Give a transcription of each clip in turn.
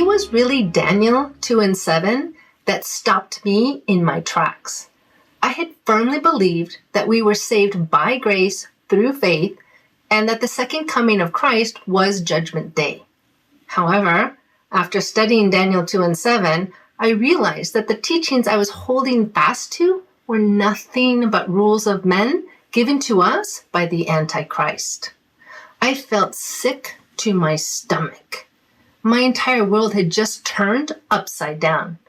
was really Daniel 2 and 7 that stopped me in my tracks. I had firmly believed that we were saved by grace through faith and that the second coming of Christ was Judgment Day. However, after studying Daniel 2 and 7, I realized that the teachings I was holding fast to were nothing but rules of men given to us by the Antichrist. I felt sick to my stomach. My entire world had just turned upside down.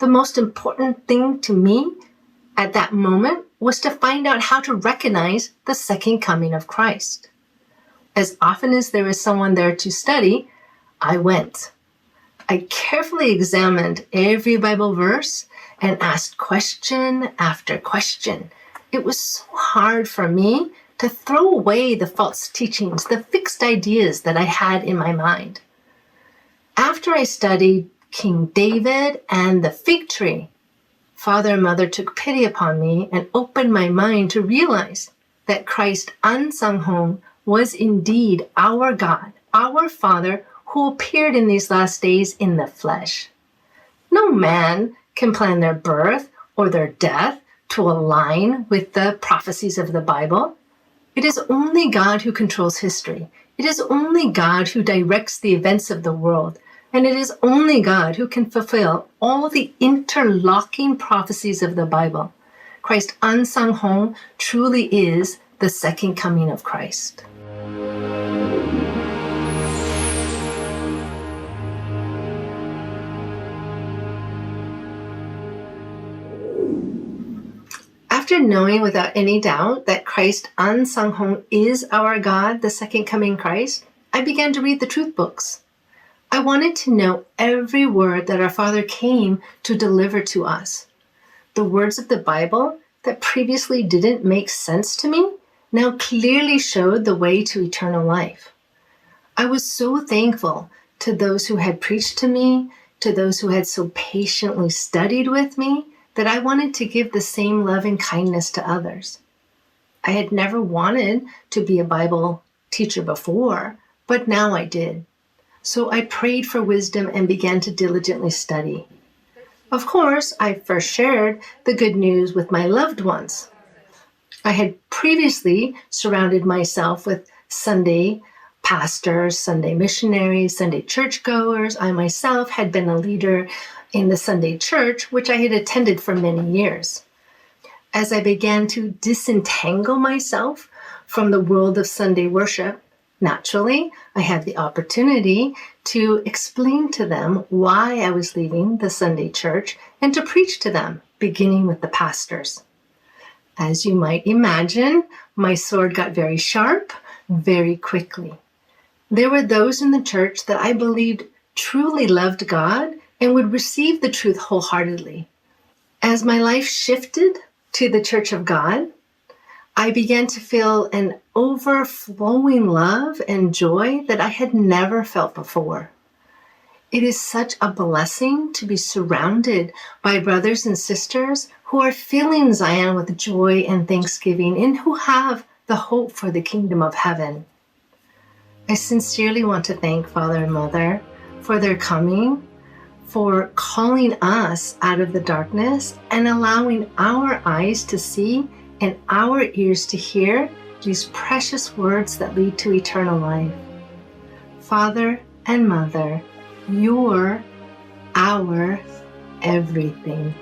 The most important thing to me at that moment was to find out how to recognize the second coming of Christ. As often as there was someone there to study, I went. I carefully examined every Bible verse and asked question after question. It was so hard for me to throw away the false teachings, the fixed ideas that I had in my mind. After I studied King David and the fig tree, Father and Mother took pity upon me and opened my mind to realize that Christ Ansang Hong was indeed our God, our Father, who appeared in these last days in the flesh. No man can plan their birth or their death to align with the prophecies of the Bible. It is only God who controls history. It is only God who directs the events of the world. And it is only God who can fulfill all the interlocking prophecies of the Bible. Christ Ansang Hong truly is the second coming of Christ. After knowing without any doubt that Christ Ansang Hong is our God, the second coming Christ, I began to read the truth books. I wanted to know every word that our Father came to deliver to us. The words of the Bible that previously didn't make sense to me now clearly showed the way to eternal life. I was so thankful to those who had preached to me, to those who had so patiently studied with me, that I wanted to give the same love and kindness to others. I had never wanted to be a Bible teacher before, but now I did. So I prayed for wisdom and began to diligently study. Of course, I first shared the good news with my loved ones. I had previously surrounded myself with Sunday pastors, Sunday missionaries, Sunday churchgoers. I myself had been a leader in the Sunday church, which I had attended for many years. As I began to disentangle myself from the world of Sunday worship, naturally, I had the opportunity to explain to them why I was leaving the Sunday church and to preach to them, beginning with the pastors. As you might imagine, my sword got very sharp very quickly. There were those in the church that I believed truly loved God and would receive the truth wholeheartedly. As my life shifted to the Church of God, I began to feel an overflowing love and joy that I had never felt before. It is such a blessing to be surrounded by brothers and sisters who are filling Zion with joy and thanksgiving and who have the hope for the kingdom of heaven. I sincerely want to thank Father and Mother for their coming, for calling us out of the darkness and allowing our eyes to see and our ears to hear these precious words that lead to eternal life. Father and Mother, you're our everything.